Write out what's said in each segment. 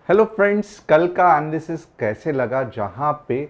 Hello friends, कल का analysis कैसे लगा? जहां पे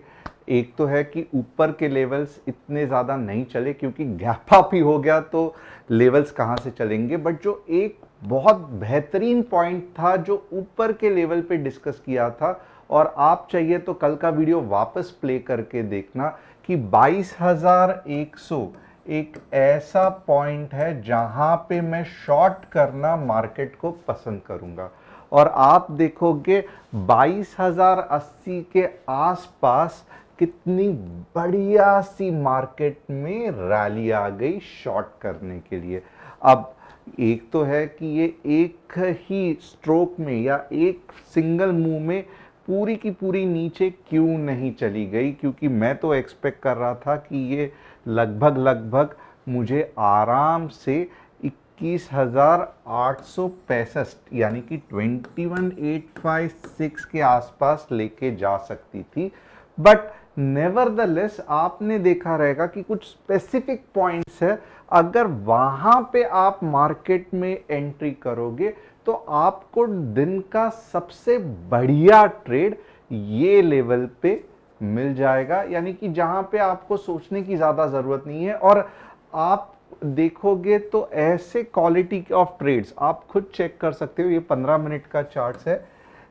एक तो है कि ऊपर के लेवल्स इतने ज़्यादा नहीं चले क्योंकि गैप अप ही हो गया, तो लेवल्स कहां से चलेंगे। बट जो एक बहुत बेहतरीन पॉइंट था जो ऊपर के लेवल पे डिस्कस किया था, और आप चाहिए तो कल का वीडियो वापस प्ले करके देखना कि 22,100 एक ऐसा पॉइंट है जहां पे मैं शॉर्ट करना मार्केट को पसंद करूंगा। और आप देखोगे 22,080 के आसपास कितनी बढ़िया सी मार्केट में रैली आ गई शॉर्ट करने के लिए। अब एक तो है कि ये एक ही स्ट्रोक में या एक सिंगल मूव में पूरी की पूरी नीचे क्यों नहीं चली गई, क्योंकि मैं तो एक्सपेक्ट कर रहा था कि ये लगभग लगभग मुझे आराम से 21,865 यानी कि 21,856 के आसपास लेके जा सकती थी। बट नेवरदलेस आपने देखा रहेगा कि कुछ स्पेसिफिक पॉइंट्स है, अगर वहां पे आप मार्केट में एंट्री करोगे तो आपको दिन का सबसे बढ़िया ट्रेड ये लेवल पे मिल जाएगा। यानी कि जहां पे आपको सोचने की ज्यादा जरूरत नहीं है। और आप देखोगे तो ऐसे क्वालिटी ऑफ ट्रेड्स आप खुद चेक कर सकते हो, ये 15 मिनट का चार्ट्स है।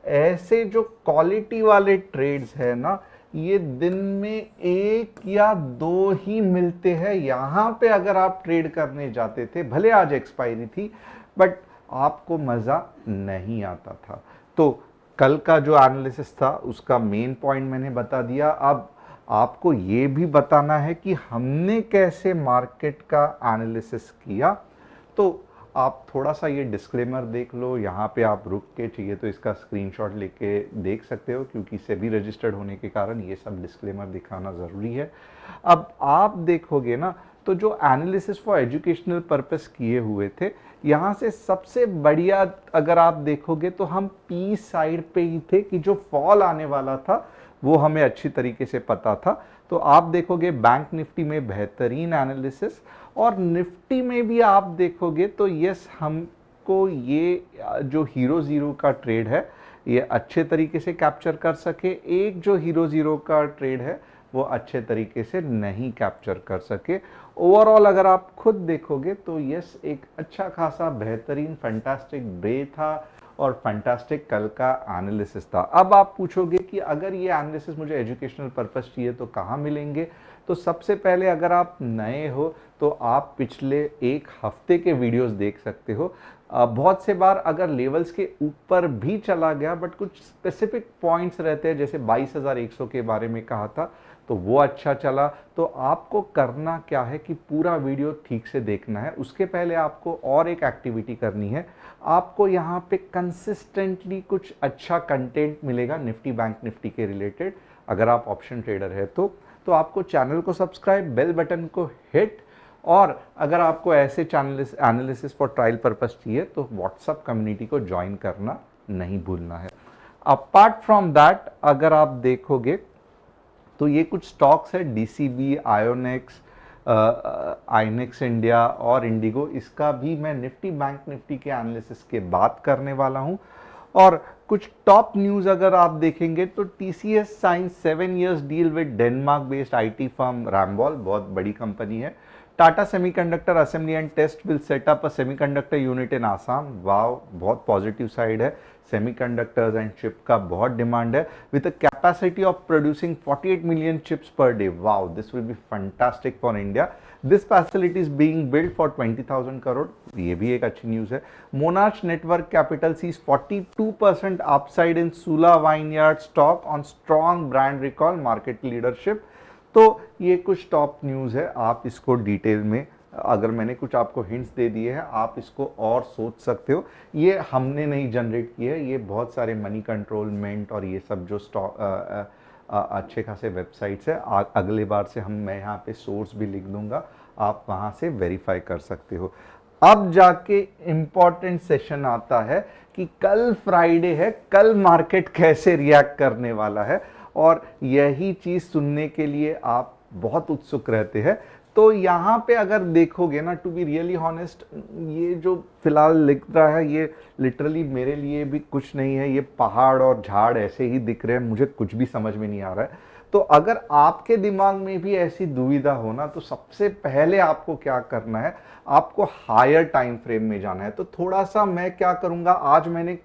ऐसे जो क्वालिटी वाले ट्रेड्स है ना, ये दिन में एक या दो ही मिलते हैं। यहां पे अगर आप ट्रेड करने जाते थे, भले आज एक्सपायरी थी, बट आपको मजा नहीं आता था। तो कल का जो एनालिसिस था उसका मेन पॉइंट मैंने बता दिया। अब आपको ये भी बताना है कि हमने कैसे मार्केट का एनालिसिस किया। तो आप थोड़ा सा ये डिस्क्लेमर देख लो, यहाँ पे आप रुक के चाहिए तो इसका स्क्रीनशॉट लेके देख सकते हो, क्योंकि सेबी रजिस्टर्ड होने के कारण ये सब डिस्क्लेमर दिखाना ज़रूरी है। अब आप देखोगे ना, तो जो एनालिसिस फॉर एजुकेशनल पर्पस किए हुए थे, यहाँ से सबसे बढ़िया अगर आप देखोगे तो हम पी साइड पे ही थे कि जो फॉल आने वाला था वो हमें अच्छी तरीके से पता था। तो आप देखोगे बैंक निफ्टी में बेहतरीन एनालिसिस, और निफ्टी में भी आप देखोगे तो यस, हमको ये जो हीरो जीरो का ट्रेड है ये अच्छे तरीके से कैप्चर कर सके। एक जो हीरो जीरो का ट्रेड है वो अच्छे तरीके से नहीं कैप्चर कर सके। ओवरऑल अगर आप खुद देखोगे तो यस, एक अच्छा खासा बेहतरीन फैंटास्टिक डे था और फैंटास्टिक कल का एनालिसिस था। अब आप पूछोगे कि अगर ये एनालिसिस मुझे एजुकेशनल पर्पस चाहिए तो कहाँ मिलेंगे? तो सबसे पहले अगर आप नए हो तो आप पिछले एक हफ्ते के वीडियोस देख सकते हो। बहुत से बार अगर लेवल्स के ऊपर भी चला गया, बट कुछ स्पेसिफिक पॉइंट्स रहते हैं, जैसे 22,100 के बारे में कहा था तो वो अच्छा चला। तो आपको करना क्या है कि पूरा वीडियो ठीक से देखना है। उसके पहले आपको और एक एक्टिविटी करनी है, आपको यहाँ पे कंसिस्टेंटली कुछ अच्छा कंटेंट मिलेगा निफ्टी बैंक निफ्टी के रिलेटेड। अगर आप ऑप्शन ट्रेडर है तो आपको चैनल को सब्सक्राइब, बेल बटन को हिट, और अगर आपको ऐसे channel analysis for trial purpose चाहिए तो व्हाट्सएप कम्युनिटी को ज्वाइन करना नहीं भूलना है। अपार्ट फ्रॉम दैट अगर आप देखोगे तो ये कुछ स्टॉक्स है, डीसीबी, आयोनेक्स, आइनेक्स इंडिया और इंडिगो, इसका भी मैं निफ्टी बैंक निफ्टी के एनालिसिस के बाद करने वाला हूं। और कुछ टॉप न्यूज अगर आप देखेंगे तो TCS signs 7 years deal with Denmark based IT firm Ramboll, बहुत बड़ी कंपनी है। Tata semiconductor assembly and test will set up a semiconductor unit in Assam. Wow, बहुत पॉजिटिव साइड है। सेमीकंडक्टर्स एंड चिप का बहुत डिमांड है, with a capacity of producing 48 million chips per day. Wow, this will be fantastic for India. This facility is being build for 20,000 crore, ये भी एक अच्छी news है। Monarch Network Capital sees 42% upside in Sula vineyard stock on strong brand recall, market leadership. तो ये कुछ top news है, आप इसको डिटेल में, अगर मैंने कुछ आपको हिंट्स दे दिए हैं, आप इसको और सोच सकते हो। ये हमने नहीं जनरेट किया है, ये बहुत सारे मनी कंट्रोलमेंट और ये सब जो स्टॉक अच्छे खासे वेबसाइट्स है। अगले बार से मैं यहाँ पे सोर्स भी लिख दूंगा, आप वहाँ से वेरीफाई कर सकते हो। अब जाके इंपॉर्टेंट सेशन आता है कि कल फ्राइडे है, कल मार्केट कैसे रिएक्ट करने वाला है, और यही चीज सुनने के लिए आप बहुत उत्सुक रहते हैं। तो यहाँ पे अगर देखोगे ना, टू बी रियली हॉनेस्ट, ये जो फिलहाल लिख रहा है ये लिटरली मेरे लिए भी कुछ नहीं है। ये पहाड़ और झाड़ ऐसे ही दिख रहे हैं, मुझे कुछ भी समझ में नहीं आ रहा है। तो अगर आपके दिमाग में भी ऐसी दुविधा हो ना, तो सबसे पहले आपको क्या करना है, आपको हायर टाइम फ्रेम में जाना है। तो थोड़ा सा मैं क्या करूंगा, आज मैंने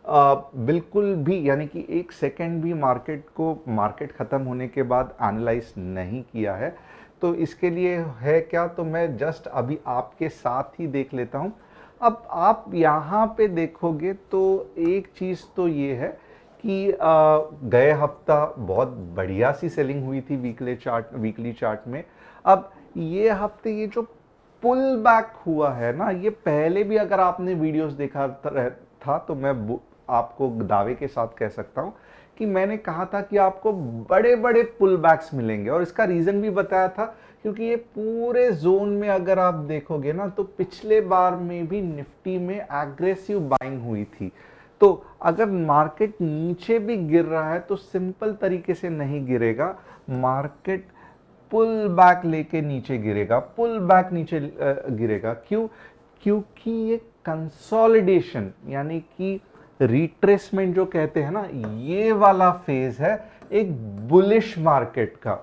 बिल्कुल भी यानी कि 1 सेकेंड भी मार्केट ख़त्म होने के बाद एनालाइज नहीं किया है। तो इसके लिए है क्या, तो मैं जस्ट अभी आपके साथ ही देख लेता हूँ। अब आप यहाँ पे देखोगे तो एक चीज़ तो ये है कि गए हफ्ता बहुत बढ़िया सी सेलिंग हुई थी वीकली चार्ट में। अब ये हफ्ते ये जो पुल बैक हुआ है ना, ये पहले भी अगर आपने वीडियोस देखा था तो मैं आपको दावे के साथ कह सकता हूं कि मैंने कहा था कि आपको बड़े बड़े पुल बैक्स मिलेंगे, और इसका रीजन भी बताया था क्योंकि ये पूरे जोन में अगर आप देखोगे ना, तो पिछले बार में भी निफ्टी में एग्रेसिव बाइंग हुई थी। तो अगर मार्केट नीचे भी गिर रहा है तो सिंपल तरीके से नहीं गिरेगा, मार्केट पुल बैक लेके नीचे गिरेगा, पुल बैक नीचे गिरेगा। क्यों? क्योंकि ये कंसोलिडेशन यानी कि रिट्रेसमेंट जो कहते हैं ना, ये वाला फेज है एक बुलिश मार्केट का।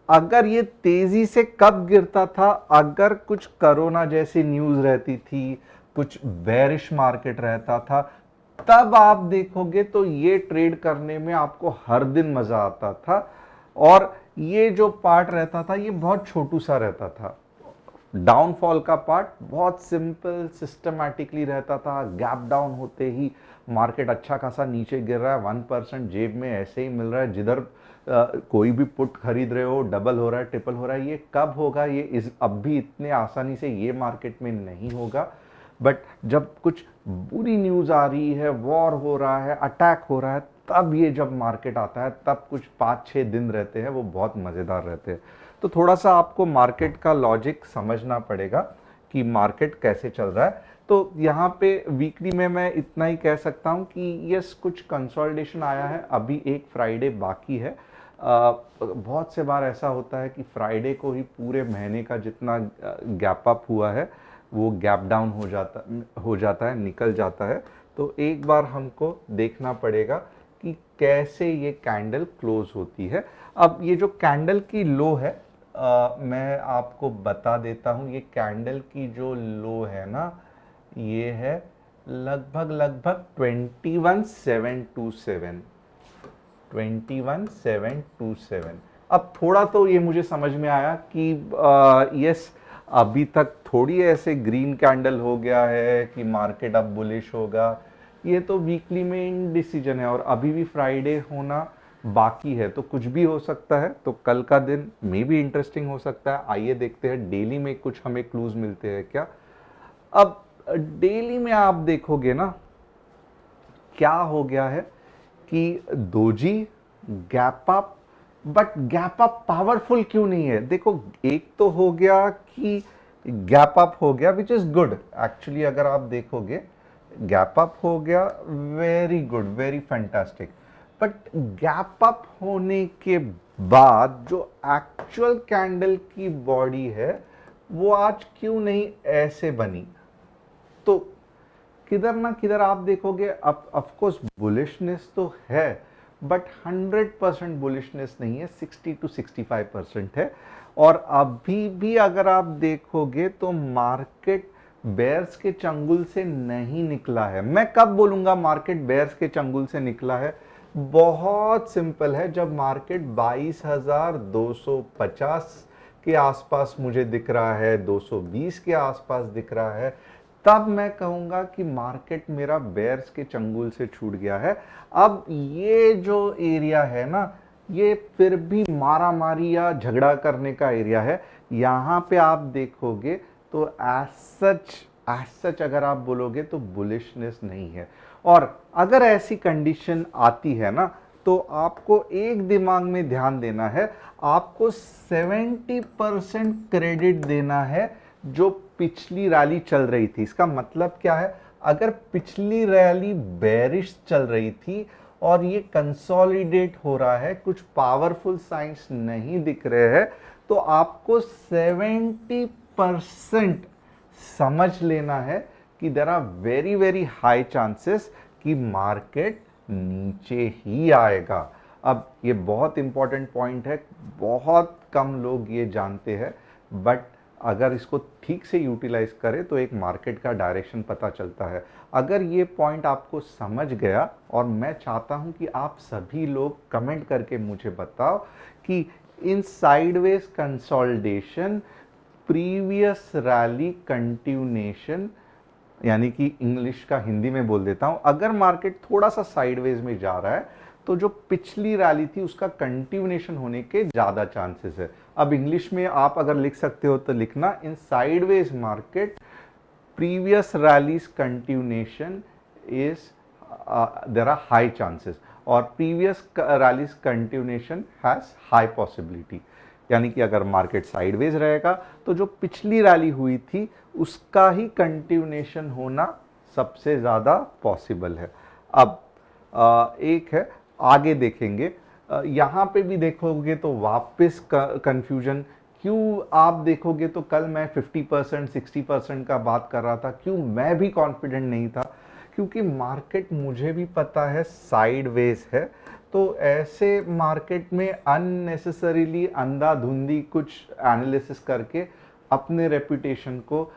अगर ये तेजी से कब गिरता था, अगर कुछ कोरोना जैसी न्यूज रहती थी, कुछ बेरिश मार्केट रहता था, तब आप देखोगे तो ये ट्रेड करने में आपको हर दिन मजा आता था। और ये जो पार्ट रहता था ये बहुत छोटू सा रहता था, डाउनफॉल का पार्ट बहुत सिंपल सिस्टमैटिकली रहता था। गैप डाउन होते ही मार्केट अच्छा खासा नीचे गिर रहा है, 1% जेब में ऐसे ही मिल रहा है, जिधर कोई भी पुट खरीद रहे हो डबल हो रहा है, ट्रिपल हो रहा है। ये कब होगा? ये अब भी इतने आसानी से ये मार्केट में नहीं होगा। बट जब कुछ बुरी न्यूज़ आ रही है, वॉर हो रहा है, अटैक हो रहा है, तब ये जब मार्केट आता है, तब कुछ 5-6 दिन रहते हैं वो बहुत मज़ेदार रहते हैं। तो थोड़ा सा आपको मार्केट का लॉजिक समझना पड़ेगा कि मार्केट कैसे चल रहा है। तो यहाँ पे वीकली में मैं इतना ही कह सकता हूँ कि यस, कुछ कंसोलिडेशन आया है, अभी एक फ्राइडे बाकी है। बहुत से बार ऐसा होता है कि फ्राइडे को ही पूरे महीने का जितना गैप अप हुआ है वो गैप डाउन हो जाता है, निकल जाता है। तो एक बार हमको देखना पड़ेगा कि कैसे ये कैंडल क्लोज होती है। अब ये जो कैंडल की लो है, मैं आपको बता देता हूँ। ये कैंडल की जो लो है ना, ये है लगभग 21,727। 21,727। अब थोड़ा तो ये मुझे समझ में आया कि यस, अभी तक थोड़ी ऐसे ग्रीन कैंडल हो गया है कि मार्केट अब बुलिश होगा। ये तो वीकली में इनडिसीजन है और अभी भी फ्राइडे होना बाकी है, तो कुछ भी हो सकता है। तो कल का दिन मे भी इंटरेस्टिंग हो सकता है। आइए देखते हैं डेली में कुछ हमें क्लूज मिलते हैं क्या। अब डेली में आप देखोगे ना, क्या हो गया है कि doji gap up, but gap up powerful क्यों नहीं है? देखो, एक तो हो गया कि गैप अप हो गया, विच इज गुड एक्चुअली। अगर आप देखोगे गैप अप हो गया, very good, very fantastic. But gap up होने के बाद जो एक्चुअल कैंडल की बॉडी है वो आज क्यों नहीं ऐसे बनी? तो किधर ना किधर आप देखोगे, अब ऑफकोर्स बुलिशनेस तो है, बट 100% बुलिशनेस नहीं है, 60 to 65% है। और अभी भी अगर आप देखोगे तो मार्केट बेयर्स के चंगुल से नहीं निकला है। मैं कब बोलूंगा मार्केट बेयर्स के चंगुल से निकला है? बहुत सिंपल है, जब मार्केट 22,250 के आसपास मुझे दिख रहा है, 220 के आसपास दिख रहा है, तब मैं कहूंगा कि मार्केट मेरा बेयर्स के चंगुल से छूट गया है। अब ये जो एरिया है ना, ये फिर भी मारा मारी या झगड़ा करने का एरिया है। यहाँ पे आप देखोगे तो एज सच अगर आप बोलोगे तो बुलिशनेस नहीं है। और अगर ऐसी कंडीशन आती है ना, तो आपको एक दिमाग में ध्यान देना है, आपको 70% क्रेडिट देना है जो पिछली रैली चल रही थी। इसका मतलब क्या है? अगर पिछली रैली बेरिश चल रही थी और ये कंसोलिडेट हो रहा है, कुछ पावरफुल साइंस नहीं दिख रहे हैं, तो आपको 70% समझ लेना है कि there are very very high chances कि मार्केट नीचे ही आएगा। अब ये बहुत इंपॉर्टेंट पॉइंट है, बहुत कम लोग ये जानते हैं, बट अगर इसको ठीक से यूटिलाइज करें तो एक मार्केट का डायरेक्शन पता चलता है। अगर ये पॉइंट आपको समझ गया, और मैं चाहता हूं कि आप सभी लोग कमेंट करके मुझे बताओ कि in sideways consolidation, previous rally continuation, यानी कि इंग्लिश का हिंदी में बोल देता हूं, अगर मार्केट थोड़ा सा साइडवेज में जा रहा है तो जो पिछली रैली थी उसका कंटिन्यूएशन होने के ज्यादा चांसेस है। अब इंग्लिश में आप अगर लिख सकते हो तो लिखना, in sideways market previous rallies continuation is there are high chances, और previous rallies continuation has high possibility। यानी कि अगर मार्केट साइडवेज रहेगा तो जो पिछली रैली हुई थी उसका ही कंटिन्यूएशन होना सबसे ज़्यादा पॉसिबल है। अब एक है, आगे देखेंगे, यहाँ पे भी देखोगे तो वापस कंफ्यूजन। क्यों आप देखोगे तो कल मैं 50% 60% का बात कर रहा था, क्यों मैं भी कॉन्फिडेंट नहीं था, क्योंकि मार्केट मुझे भी पता है साइडवेज है। तो ऐसे मार्केट में अननेसेसरीली अंधाधुंधी कुछ एनालिसिस करके अपने रेपुटेशन को,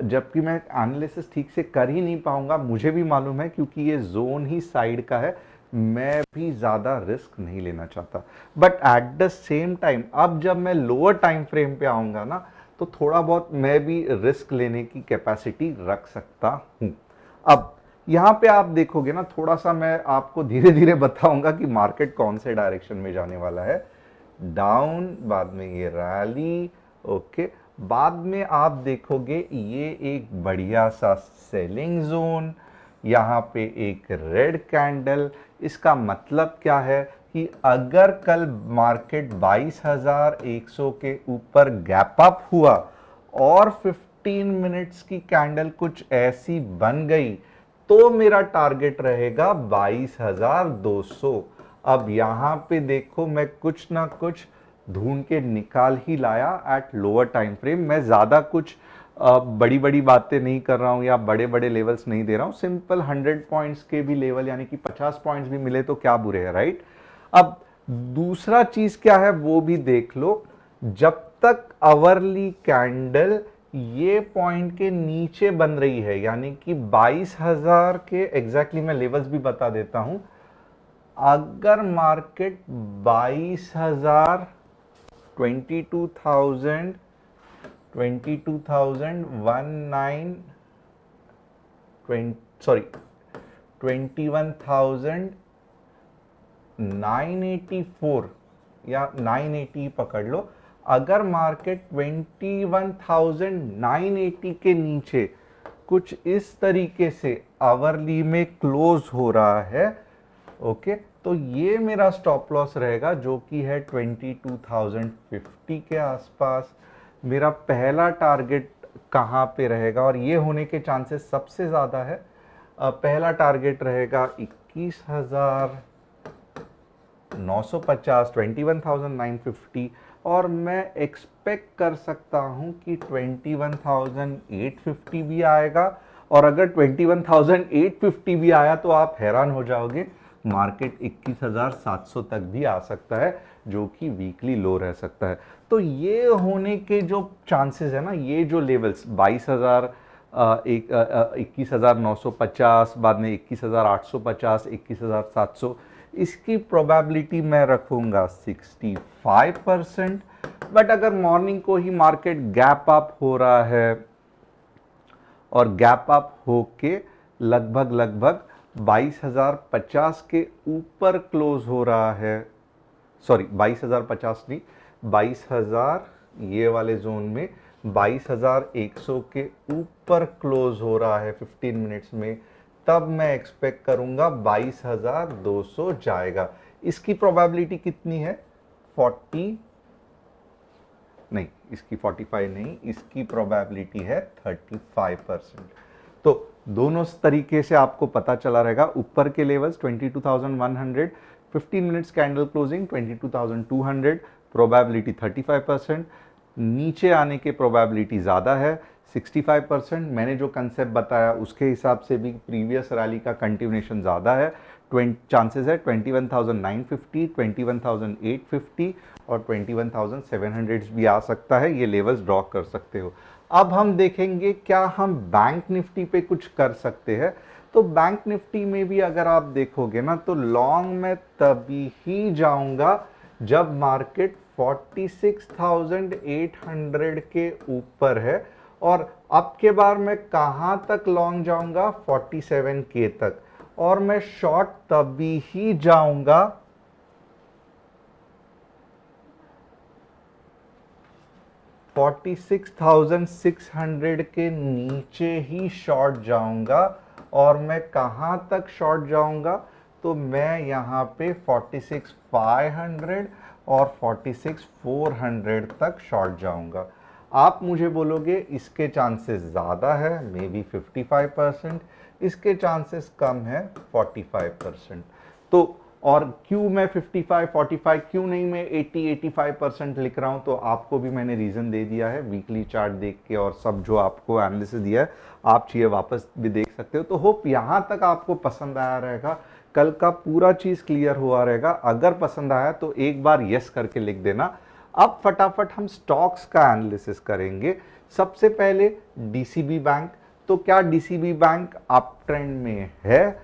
जबकि मैं एनालिसिस ठीक से कर ही नहीं पाऊंगा, मुझे भी मालूम है, क्योंकि ये जोन ही साइड का है, मैं भी ज़्यादा रिस्क नहीं लेना चाहता। But at the same time अब जब मैं लोअर टाइम फ्रेम पे आऊँगा ना, तो थोड़ा बहुत मैं भी रिस्क लेने की कैपेसिटी रख सकता हूँ। अब यहाँ पे आप देखोगे ना, थोड़ा सा मैं आपको धीरे धीरे बताऊंगा कि मार्केट कौन से डायरेक्शन में जाने वाला है। डाउन, बाद में ये रैली, ओके, बाद में आप देखोगे ये एक बढ़िया सा सेलिंग जोन, यहाँ पे एक रेड कैंडल। इसका मतलब क्या है कि अगर कल मार्केट 22,100 के ऊपर गैप अप हुआ और 15 मिनट्स की कैंडल कुछ ऐसी बन गई तो मेरा टारगेट रहेगा 22,200। अब यहाँ पे देखो मैं कुछ ना कुछ ढूंढ के निकाल ही लाया एट लोअर टाइम फ्रेम। मैं ज़्यादा कुछ बड़ी बड़ी बातें नहीं कर रहा हूँ या बड़े बड़े लेवल्स नहीं दे रहा हूँ, सिंपल 100 पॉइंट्स के भी लेवल, यानी कि 50 पॉइंट्स भी मिले तो क्या बुरे हैं, राइट। अब दूसरा चीज क्या है वो भी देख लो, जब तक आवरली कैंडल ये पॉइंट के नीचे बन रही है, यानी कि 22,000 के एग्जैक्टली मैं लेवल्स भी बता देता हूं, अगर मार्केट 22,000, 22,000, 21,984 या 980 पकड़ लो, अगर मार्केट 21,980 के नीचे कुछ इस तरीके से आवरली में क्लोज हो रहा है, ओके, तो ये मेरा स्टॉप लॉस रहेगा जो कि है 22,050 के आसपास। मेरा पहला टारगेट कहाँ पे रहेगा, और ये होने के चांसेस सबसे ज़्यादा है, पहला टारगेट रहेगा 21,950, 21,950, और मैं एक्सपेक्ट कर सकता हूँ कि 21,850 भी आएगा। और अगर 21,850 भी आया तो आप हैरान हो जाओगे, मार्केट 21,700 तक भी आ सकता है, जो कि वीकली लो रह सकता है। तो ये होने के जो चांसेस है ना, ये जो लेवल्स 22,000, 21,950, बाद में 21,850, 21,700, इसकी प्रोबेबिलिटी मैं रखूंगा 65%। बट अगर मॉर्निंग को ही मार्केट गैप अप हो रहा है और गैप अप होके लगभग 22,050 के ऊपर क्लोज हो रहा है, सॉरी 22,050 नहीं, 22,000 ये वाले जोन में 22,100 के ऊपर क्लोज हो रहा है 15 मिनट्स में, तब मैं एक्सपेक्ट करूंगा 22,200 जाएगा। इसकी प्रोबेबिलिटी कितनी है? 40 नहीं, इसकी 45 नहीं, इसकी प्रोबेबिलिटी है 35%। तो दोनों तरीके से आपको पता चला रहेगा। ऊपर के levels 22,100, 15 minutes candle closing 22,200, probability 35%, नीचे आने के प्रोबेबिलिटी ज़्यादा है 65%। मैंने जो कंसेप्ट बताया उसके हिसाब से भी प्रीवियस रैली का कंटिन्यूएशन ज़्यादा है। चांसेस है 21,950, 21,850 और 21,700 भी आ सकता है। ये लेवल्स ड्रॉ कर सकते हो। अब हम देखेंगे क्या हम बैंक निफ्टी पे कुछ कर सकते हैं। तो बैंक निफ्टी में भी अगर आप देखोगे ना तो लॉन्ग में तभी ही जाऊंगा जब मार्केट 46,800 के ऊपर है। और अब के बार मैं कहां तक लॉन्ग जाऊंगा 47K तक, और मैं शॉर्ट तभी ही जाऊंगा 46,600 के नीचे ही शॉर्ट जाऊंगा। और मैं कहां तक शॉर्ट जाऊंगा तो मैं यहां पे 46,500 और 46,400 तक शॉर्ट जाऊंगा। आप मुझे बोलोगे इसके चांसेस ज़्यादा है, मे बी 55%, इसके चांसेस कम है 45%। तो और क्यों मैं 55 45 क्यों नहीं मैं 80 85% लिख रहा हूं, तो आपको भी मैंने रीज़न दे दिया है वीकली चार्ट देख के, और सब जो आपको एनालिसिस दिया है आप चाहिए वापस भी देख सकते हो। तो होप यहां तक आपको पसंद आया रहेगा, कल का पूरा चीज़ क्लियर हुआ रहेगा। अगर पसंद आया तो एक बार यस करके लिख देना। अब फटाफट हम स्टॉक्स का एनालिसिस करेंगे। सबसे पहले डीसीबी बैंक। तो क्या डीसीबी बैंक अप ट्रेंड में है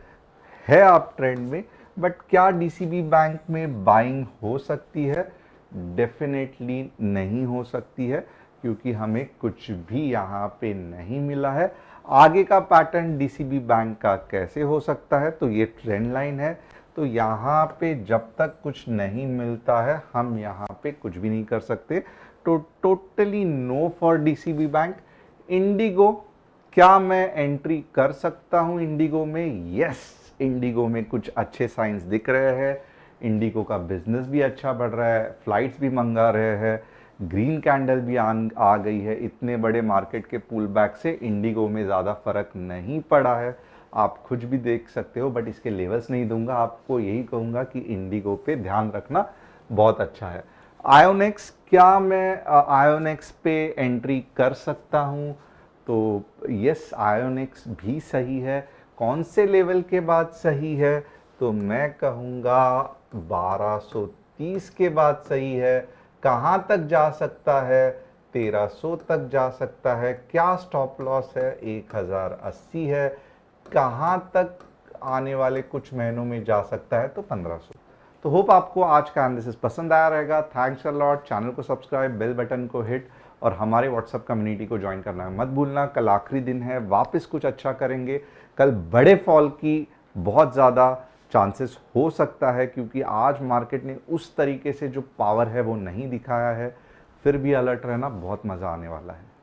अप ट्रेंड में, बट क्या डीसीबी बैंक में बाइंग हो सकती है? डेफिनेटली नहीं हो सकती है, क्योंकि हमें कुछ भी यहाँ पे नहीं मिला है। आगे का पैटर्न डीसीबी बैंक का कैसे हो सकता है? तो ये ट्रेंड लाइन है, तो यहाँ पे जब तक कुछ नहीं मिलता है हम यहाँ पे कुछ भी नहीं कर सकते। तो totally no for DCB bank. IndiGo, क्या मैं एंट्री कर सकता हूँ इंडिगो में? यस, इंडिगो में कुछ अच्छे साइंस दिख रहे हैं। इंडिगो का बिजनेस भी अच्छा बढ़ रहा है, फ्लाइट्स भी मंगा रहे हैं, ग्रीन कैंडल भी आ गई है। इतने बड़े मार्केट के पुल बैक से इंडिगो में ज़्यादा फर्क नहीं पड़ा है, आप कुछ भी देख सकते हो, बट इसके लेवल्स नहीं दूंगा। आपको यही कहूँगा कि इंडिगो पे ध्यान रखना बहुत अच्छा है। आयोनेक्स, क्या मैं आयोनेक्स पे एंट्री कर सकता हूँ? तो यस, आयोनिक्स भी सही है। कौन से लेवल के बाद सही है? तो मैं कहूँगा 1230 के बाद सही है। कहाँ तक जा सकता है? 1300 तक जा सकता है। क्या स्टॉप लॉस है? 1080 है। कहाँ तक आने वाले कुछ महीनों में जा सकता है? तो 1500। तो होप आपको आज का एनालिसिस पसंद आया रहेगा। Thanks a lot. चैनल को सब्सक्राइब, बेल बटन को हिट और हमारे व्हाट्सएप कम्युनिटी को ज्वाइन करना मत भूलना। कल आखिरी दिन है, वापस कुछ अच्छा करेंगे। कल बड़े फॉल की बहुत ज़्यादा चांसेस हो सकता है, क्योंकि आज मार्केट ने उस तरीके से जो पावर है वो नहीं दिखाया है। फिर भी अलर्ट रहना, बहुत मज़ा आने वाला है।